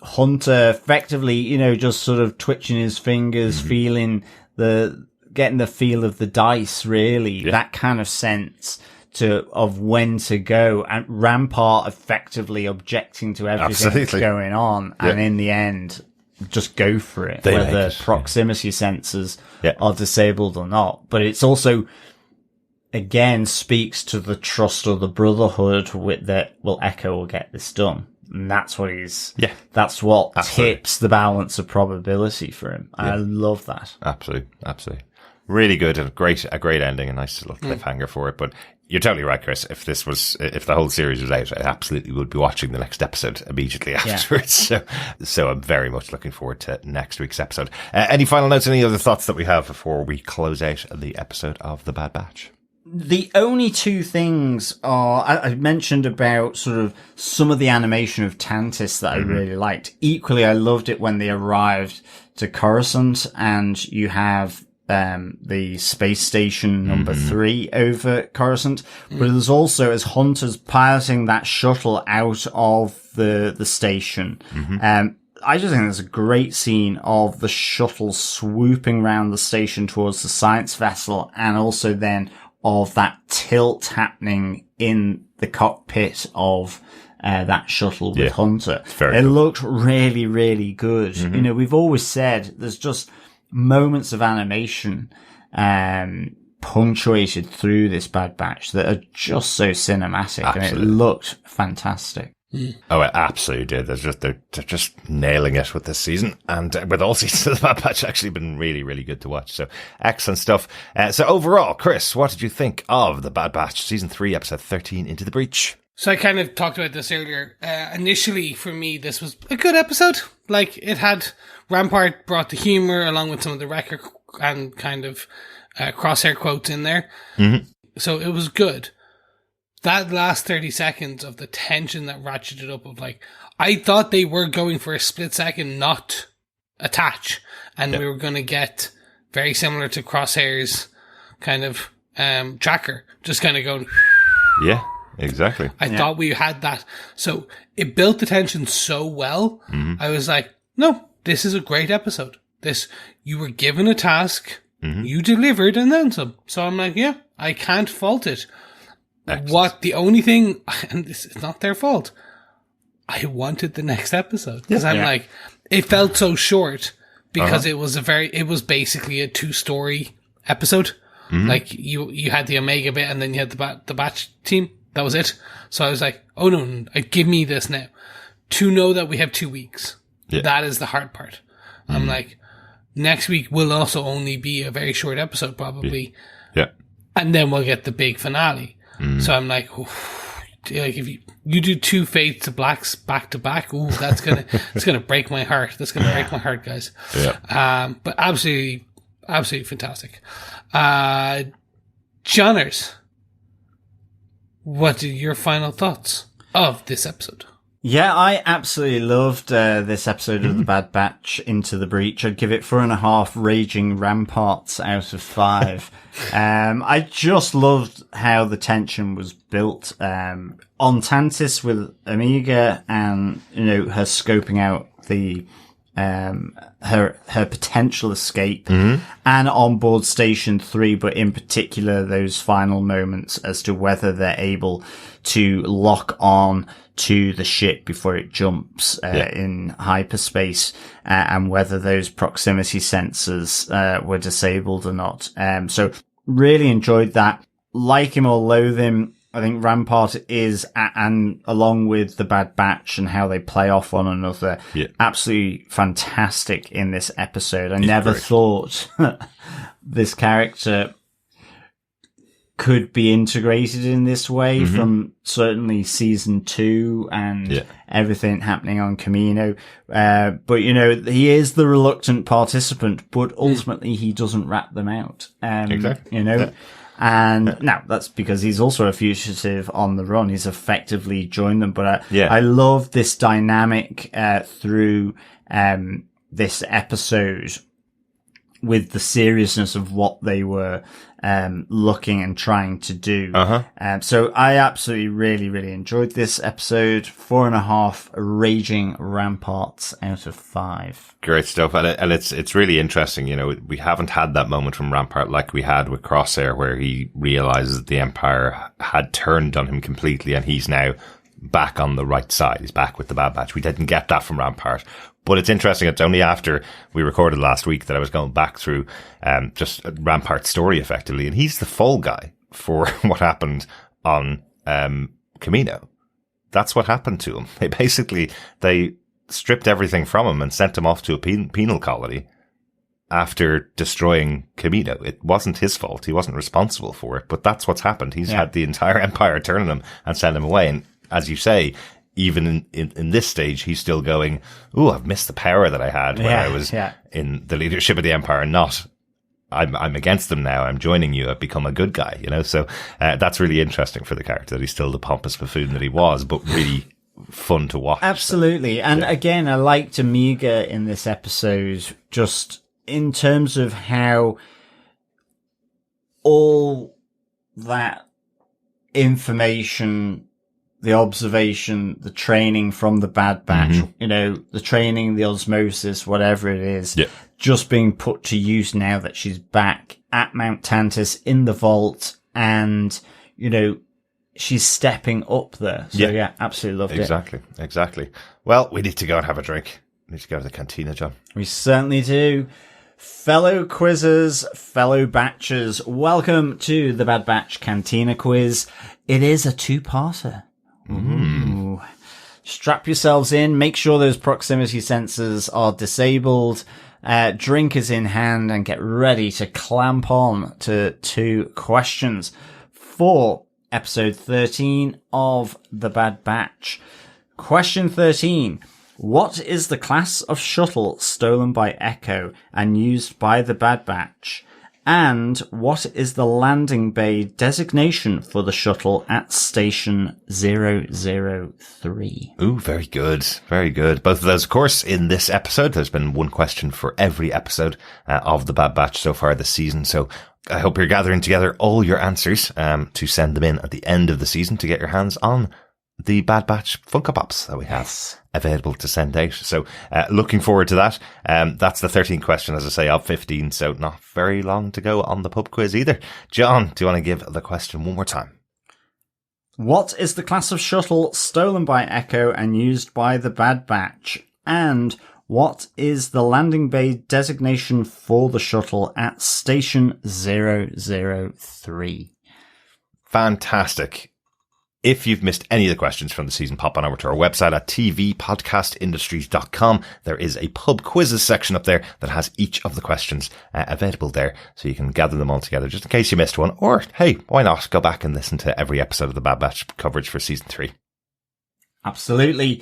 Hunter effectively, just sort of twitching his fingers, getting the feel of the dice, really, that kind of sense of when to go, and Rampart effectively objecting to everything that's going on, and in the end, just go for it, whether proximity sensors are disabled or not. But it's also, again, speaks to the trust of the Brotherhood with that, Echo will get this done. And that's what that's what tips the balance of probability for him. I love that. Absolutely. Really good, and a great ending, a nice little cliffhanger for it. But you're totally right, Chris. If the whole series was out, I absolutely would be watching the next episode immediately afterwards. So I'm very much looking forward to next week's episode. Any final notes, any other thoughts that we have before we close out the episode of The Bad Batch? The only two things are, I mentioned about sort of some of the animation of Tantiss that I really liked. Equally, I loved it when they arrived to Coruscant and you have the space station number 3 over Coruscant. But there's also, as Hunter's piloting that shuttle out of the station, I just think there's a great scene of the shuttle swooping around the station towards the science vessel, and also then of that tilt happening in the cockpit of that shuttle with Hunter. It looked really, really good. Mm-hmm. You know, we've always said there's just moments of animation, punctuated through this Bad Batch that are just so cinematic. Absolutely. And it looked fantastic. Oh, it absolutely did. They're just nailing it with this season, and with all seasons of the Bad Batch, actually been really, really good to watch. So excellent stuff. So overall, Chris, what did you think of the Bad Batch season 3, episode 13, Into the Breach? So I kind of talked about this earlier. Initially, for me, this was a good episode. Like, it had Rampart brought the humor along with some of the Wrecker and kind of crosshair quotes in there. Mm-hmm. So it was good. That last 30 seconds of the tension that ratcheted up of like, I thought they were going for a split second not attach, and we were going to get very similar to Crosshair's kind of tracker, just kind of going. Yeah, exactly. I thought we had that. So it built the tension so well. Mm-hmm. I was like, no, this is a great episode. You were given a task, you delivered, and then some. So I'm like, yeah, I can't fault it. Excellent. The only thing, and this is not their fault, I wanted the next episode. Because I'm like, it felt so short because it was basically a 2-story episode. Mm-hmm. Like, you had the Omega bit and then you had the Batch team. That was it. So I was like, oh no, give me this now. To know that we have 2 weeks. Yeah. That is the hard part. Mm-hmm. I'm like, next week will also only be a very short episode probably. Yeah. And then we'll get the big finale. So I'm like, like if you do 2 Fades to Blacks back to back, that's gonna break my heart. That's gonna break my heart, guys. Yeah. But absolutely fantastic. Johnners, what are your final thoughts of this episode? Yeah, I absolutely loved this episode of the Bad Batch, Into the Breach. I'd give it 4.5 raging ramparts out of 5. I just loved how the tension was built on Tantiss with Omega, and her scoping out the her potential escape, and on board Station 3, but in particular those final moments as to whether they're able to lock on to the ship before it jumps in hyperspace, and whether those proximity sensors were disabled or not. So really enjoyed that. Like him or loathe him, I think Rampart is, and along with the Bad Batch and how they play off one another, absolutely fantastic in this episode. I never thought this character could be integrated in this way from certainly season 2 and everything happening on Camino. But he is the reluctant participant, but ultimately he doesn't rat them out. Exactly. And now that's because he's also a fugitive on the run. He's effectively joined them. But I love this dynamic through this episode with the seriousness of what they were looking and trying to do. So I absolutely really, really enjoyed this episode. 4.5 raging ramparts out of 5. Great stuff. And it's really interesting. We haven't had that moment from Rampart like we had with Crosshair, where he realizes that the Empire had turned on him completely and he's now back on the right side. He's back with the Bad Batch. We didn't get that from Rampart. But it's interesting. It's only after we recorded last week that I was going back through just Rampart's story effectively, and he's the fall guy for what happened on Camino. That's what happened to him. They stripped everything from him and sent him off to a penal colony after destroying Camino. It wasn't his fault. He wasn't responsible for it. But that's what's happened. He's had the entire Empire turn on him and send him away. And as you say, even in this stage, he's still going, "Ooh, I've missed the power that I had when I was in the leadership of the Empire, not I'm against them now. I'm joining you. I've become a good guy." So that's really interesting for the character, that he's still the pompous buffoon that he was, but really fun to watch. Absolutely. And again, I liked Omega in this episode, just in terms of how all that information, the observation, the training from the Bad Batch, the training, the osmosis, whatever it is, just being put to use now that she's back at Mount Tantiss in the vault, and, she's stepping up there. So yeah, absolutely loved it. Exactly. Well, we need to go and have a drink. We need to go to the cantina, John. We certainly do. Fellow quizzers, fellow batchers, welcome to the Bad Batch Cantina Quiz. It is a two-parter. Ooh. Strap yourselves in. Make sure those proximity sensors are disabled. Drink is in hand and get ready to clamp on to 2 questions for episode 13 of the Bad Batch. Question 13. What is the class of shuttle stolen by Echo and used by the Bad Batch? And what is the landing bay designation for the shuttle at Station 003? Ooh, very good. Very good. Both of those, of course, in this episode. There's been one question for every episode of the Bad Batch so far this season. So I hope you're gathering together all your answers to send them in at the end of the season to get your hands on the Bad Batch Funko Pops that we have available to send out. So looking forward to that. That's the 13th question, as I say, of 15. So not very long to go on the pub quiz either. John, do you want to give the question one more time? What is the class of shuttle stolen by Echo and used by the Bad Batch? And what is the landing bay designation for the shuttle at Station 003? Fantastic. If you've missed any of the questions from the season, pop on over to our website at tvpodcastindustries.com. There is a pub quizzes section up there that has each of the questions available there, so you can gather them all together just in case you missed one. Or, hey, why not go back and listen to every episode of the Bad Batch coverage for season 3. Absolutely.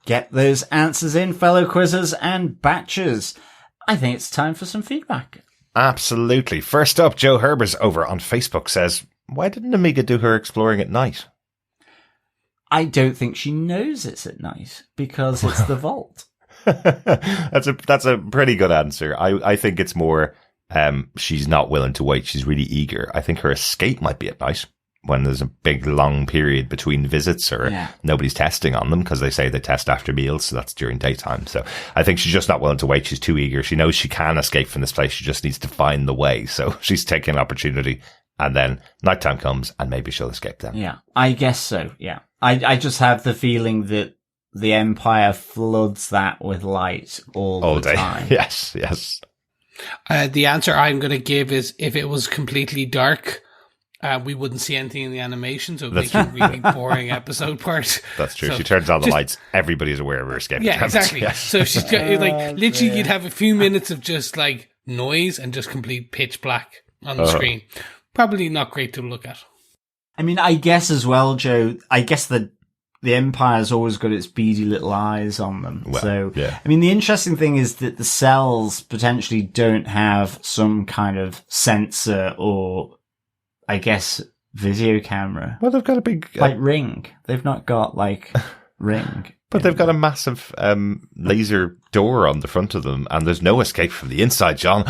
Get those answers in, fellow quizzers and batchers. I think it's time for some feedback. Absolutely. First up, Joe Herbers over on Facebook says, why didn't Amiga do her exploring at night? I don't think she knows it's at night because it's the vault. That's a pretty good answer. I think it's more she's not willing to wait. She's really eager. I think her escape might be at night when there's a big long period between visits or nobody's testing on them, because they say they test after meals, so that's during daytime. So I think she's just not willing to wait. She's too eager. She knows she can escape from this place. She just needs to find the way. So she's taking an opportunity, and then nighttime comes and maybe she'll escape then. Yeah, I guess so. Yeah. I just have the feeling that the Empire floods that with light all the time. Yes. The answer I'm going to give is if it was completely dark, we wouldn't see anything in the animation, so it would make a really boring episode part. That's true. So she turns on the lights. Everybody's aware of her escape. Yeah, exactly. Yes. So she's literally you'd have a few minutes of just like noise and just complete pitch black on the screen. Probably not great to look at. I mean, I guess as well, Joe, I guess the Empire's always got its beady little eyes on them. Well, so, I mean, the interesting thing is that the cells potentially don't have some kind of sensor or, I guess, video camera. Well, they've got a big... like Ring. They've not got, like, Ring. But they've got a massive laser door on the front of them, and there's no escape from the inside, John.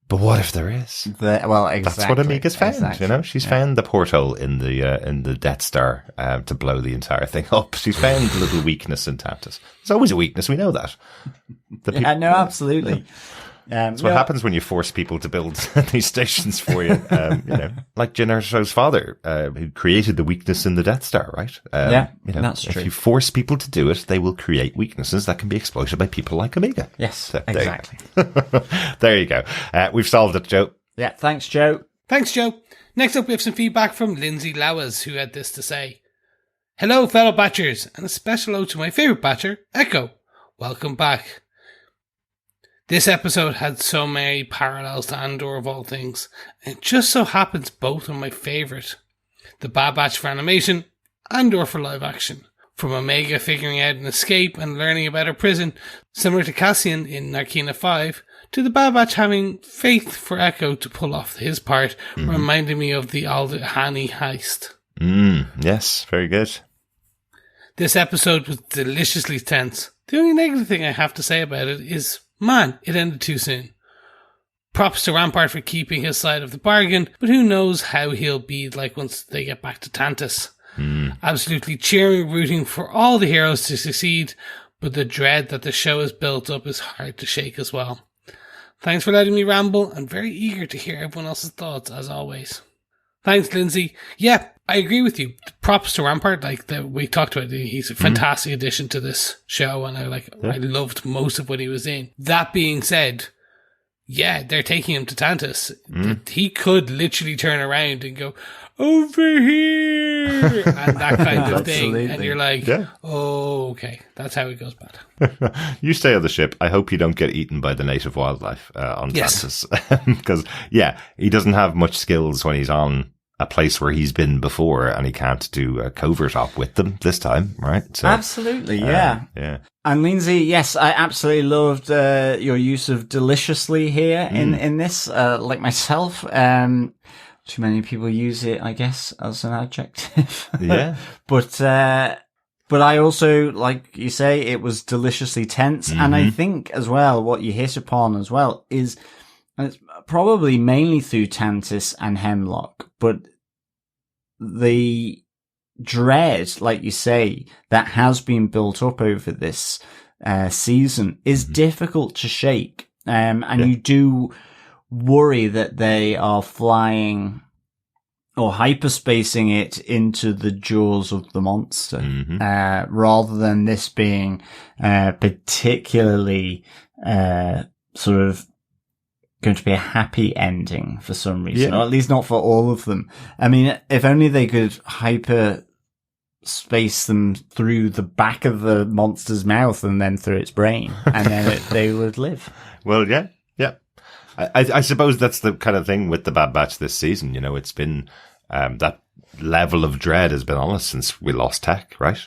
But what if there is? Well, exactly. That's what Amiga's found, you know? She's found the porthole in the Death Star to blow the entire thing up. She's found a little weakness in Tantiss. There's always a weakness, we know that. No, absolutely. That's what happens when you force people to build these stations for you. You know, like Jyn Erso's father, who created the weakness in the Death Star, right? You know, that's true. If you force people to do it, they will create weaknesses that can be exploited by people like Amiga. Yes, so, exactly. There you go. We've solved it, Joe. Yeah, thanks, Joe. Thanks, Joe. Next up, we have some feedback from Lindsay Lowers, who had this to say. Hello, fellow Batchers, and a special ode to my favourite Batcher, Echo. Welcome back. This episode had so many parallels to Andor of all things, and it just so happens both are my favourite. The Bad Batch for animation, Andor for live action. From Omega figuring out an escape and learning about her prison, similar to Cassian in Narkina 5, to the Bad Batch having faith for Echo to pull off his part, reminding me of the Aldhani heist. Yes, very good. This episode was deliciously tense. The only negative thing I have to say about it is, man, it ended too soon. Props to Rampart for keeping his side of the bargain, but who knows how he'll be like once they get back to Tantiss. Absolutely cheering, rooting for all the heroes to succeed, but the dread that the show has built up is hard to shake as well. Thanks for letting me ramble. I'm very eager to hear everyone else's thoughts, as always. Thanks, Lindsay. Yeah, I agree with you. Props to Rampart. We talked about, he's a fantastic addition to this show, and I loved most of what he was in. That being said, yeah, they're taking him to Tantiss. He could literally turn around and go, over here, and that kind of thing. And you're like, oh, okay, that's how it goes bad. You stay on the ship. I hope you don't get eaten by the native wildlife on Tantiss. Because, he doesn't have much skills when he's on a place where he's been before, and he can't do a covert op with them this time, right? So, absolutely, yeah. And Lindsay, yes, I absolutely loved your use of deliciously here in this, like myself. Too many people use it, I guess, as an adjective. Yeah. But I also, like you say, it was deliciously tense. And I think as well, what you hit upon as well is, and it's probably mainly through Tantiss and Hemlock, but the dread, like you say, that has been built up over this season is difficult to shake. And you do worry that they are flying or hyperspacing it into the jaws of the monster, rather than this being particularly sort of going to be a happy ending for some reason, or at least not for all of them. I mean, if only they could hyperspace them through the back of the monster's mouth and then through its brain, and then they would live. Well, yeah. I suppose that's the kind of thing with the Bad Batch this season. It's been that level of dread has been on us since we lost Tech, right?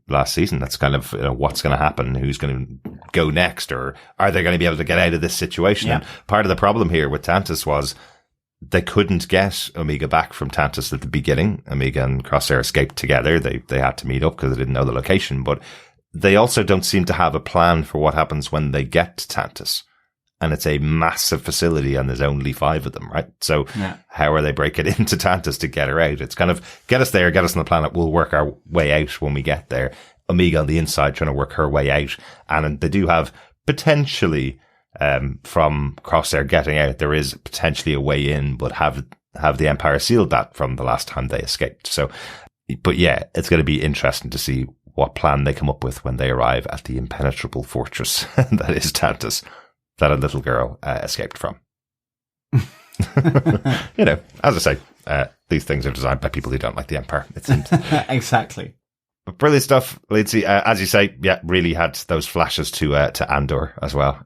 Last season. That's kind of what's going to happen, who's going to go next, or are they going to be able to get out of this situation? And part of the problem here with Tantiss was they couldn't get Omega back from Tantiss at the beginning. Omega and Crosshair escaped together. They had to meet up because they didn't know the location, but they also don't seem to have a plan for what happens when they get to Tantiss. And it's a massive facility, and there's only 5 of them, right? So how are they breaking into Tantiss to get her out? It's kind of get us there, get us on the planet. We'll work our way out when we get there. Omega on the inside trying to work her way out. And they do have potentially, from Crosshair getting out, there is potentially a way in, but have the Empire sealed that from the last time they escaped. So, but it's going to be interesting to see what plan they come up with when they arrive at the impenetrable fortress that is Tantiss, that a little girl escaped from. As I say, these things are designed by people who don't like the Empire, it seems. Exactly. But brilliant stuff, Lindsay. As you say, really had those flashes to Andor as well.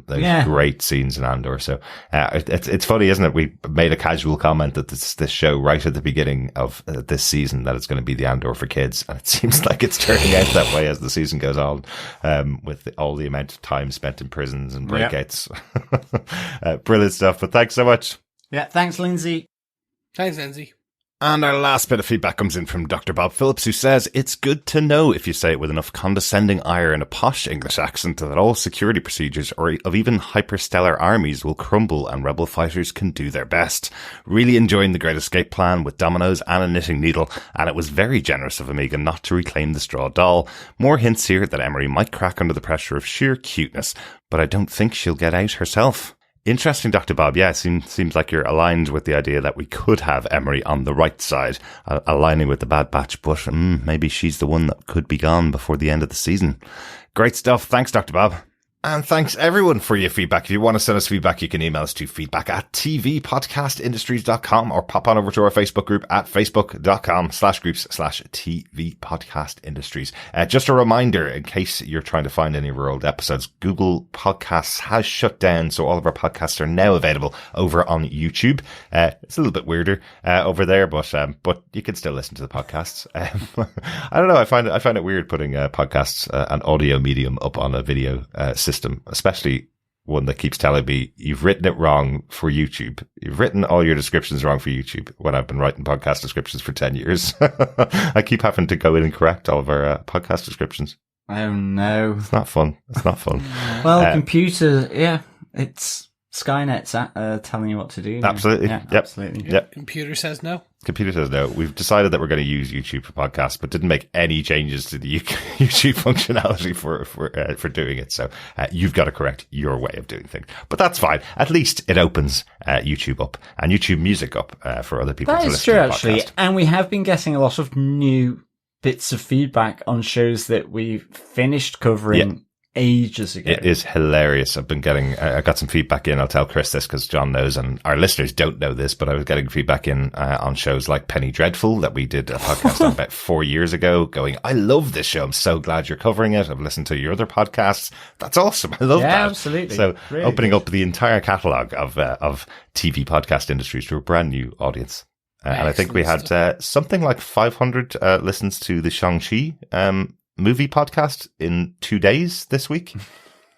Those great scenes in Andor. So it's funny, isn't it? We made a casual comment that this show right at the beginning of this season that it's going to be the Andor for kids, and it seems like it's turning out that way as the season goes on, with all the amount of time spent in prisons and breakouts. Brilliant stuff. But thanks so much. Yeah, thanks, Lindsay. Thanks, Lindsay. And our last bit of feedback comes in from Dr. Bob Phillips, who says, it's good to know, if you say it with enough condescending ire and a posh English accent, that all security procedures or of even hyperstellar armies will crumble and rebel fighters can do their best. Really enjoying the Great Escape plan with dominoes and a knitting needle, and it was very generous of Omega not to reclaim the straw doll. More hints here that Emery might crack under the pressure of sheer cuteness, but I don't think she'll get out herself. Interesting, Dr. Bob. Yeah, seems like you're aligned with the idea that we could have Emery on the right side, aligning with the Bad Batch, but maybe she's the one that could be gone before the end of the season. Great stuff. Thanks, Dr. Bob. And thanks everyone for your feedback. If you want to send us feedback, you can email us to feedback@tvpodcastindustries.com or pop on over to our Facebook group at facebook.com/groups/tvpodcastindustries. Just a reminder, in case you're trying to find any of our old episodes, Google Podcasts has shut down, so all of our podcasts are now available over on YouTube. It's a little bit weirder over there, but you can still listen to the podcasts. I don't know. I find it weird putting podcasts, an audio medium, up on a video system, especially one that keeps telling me you've written it wrong for YouTube. You've written all your descriptions wrong for YouTube, when I've been writing podcast descriptions for 10 years. I keep having to go in and correct all of our podcast descriptions. Oh no. It's not fun. Well, computer, it's Skynet's telling you what to do now. Absolutely. Yeah, absolutely. Yep. Computer says no. Computer says no. We've decided that we're going to use YouTube for podcasts, but didn't make any changes to the YouTube functionality for doing it. So you've got to correct your way of doing things. But that's fine. At least it opens YouTube up and YouTube Music up for other people to listen to. That is true, actually. And we have been getting a lot of new bits of feedback on shows that we finished covering ages ago. It is hilarious. I've been getting, I got some feedback in. I'll tell Chris this because John knows and our listeners don't know this, but I was getting feedback in on shows like Penny Dreadful that we did a podcast on about 4 years ago going, I love this show. I'm so glad you're covering it. I've listened to your other podcasts. That's awesome. I love that. Yeah, absolutely. So really opening up the entire catalogue of TV podcast industries to a brand new audience. And I think we had something like 500 listens to the Shang-Chi movie podcast in 2 days this week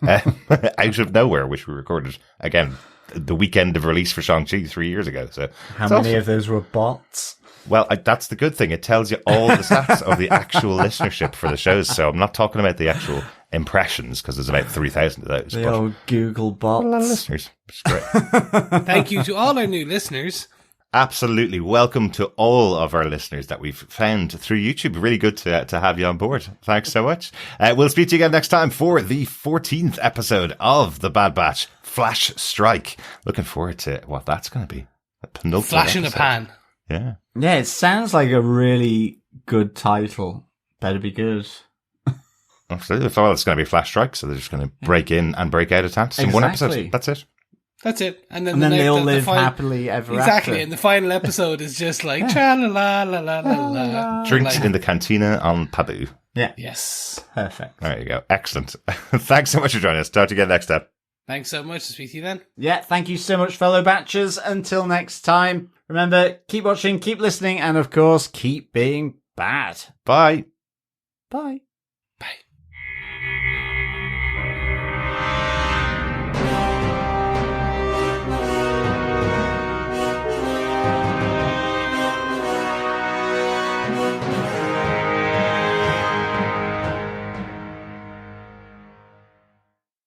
out of nowhere, which we recorded again the weekend of release for Shang-Chi 3 years ago. So how many of those were bots? Well, that's the good thing. It tells you all the stats of the actual listenership for the shows. So I'm not talking about the actual impressions because there's about 3,000 of those. The old Google bots. A lot of listeners, which is great. Thank you to all our new listeners. Absolutely. Welcome to all of our listeners that we've found through YouTube. Really good to have you on board. Thanks so much. We'll speak to you again next time for the 14th episode of the Bad Batch Flash Strike. Looking forward to what that's going to be. A penultimate Flash in episode. a pan. Yeah. Yeah, it sounds like a really good title. Better be good. Absolutely. Well, it's going to be Flash Strike, so they're just going to break in and break out of Tantiss in one episode. That's it. That's it. And then they all live happily ever after. Exactly. And the final episode is just like, tra-la-la-la-la-la-la. Drinks in the cantina on Pabu. Yeah. Yes. Perfect. There you go. Excellent. Thanks so much for joining us. Talk to you again next time. Thanks so much. Speak to you then. Yeah, thank you so much, fellow Batchers. Until next time, remember, keep watching, keep listening, and of course, keep being bad. Bye. Bye.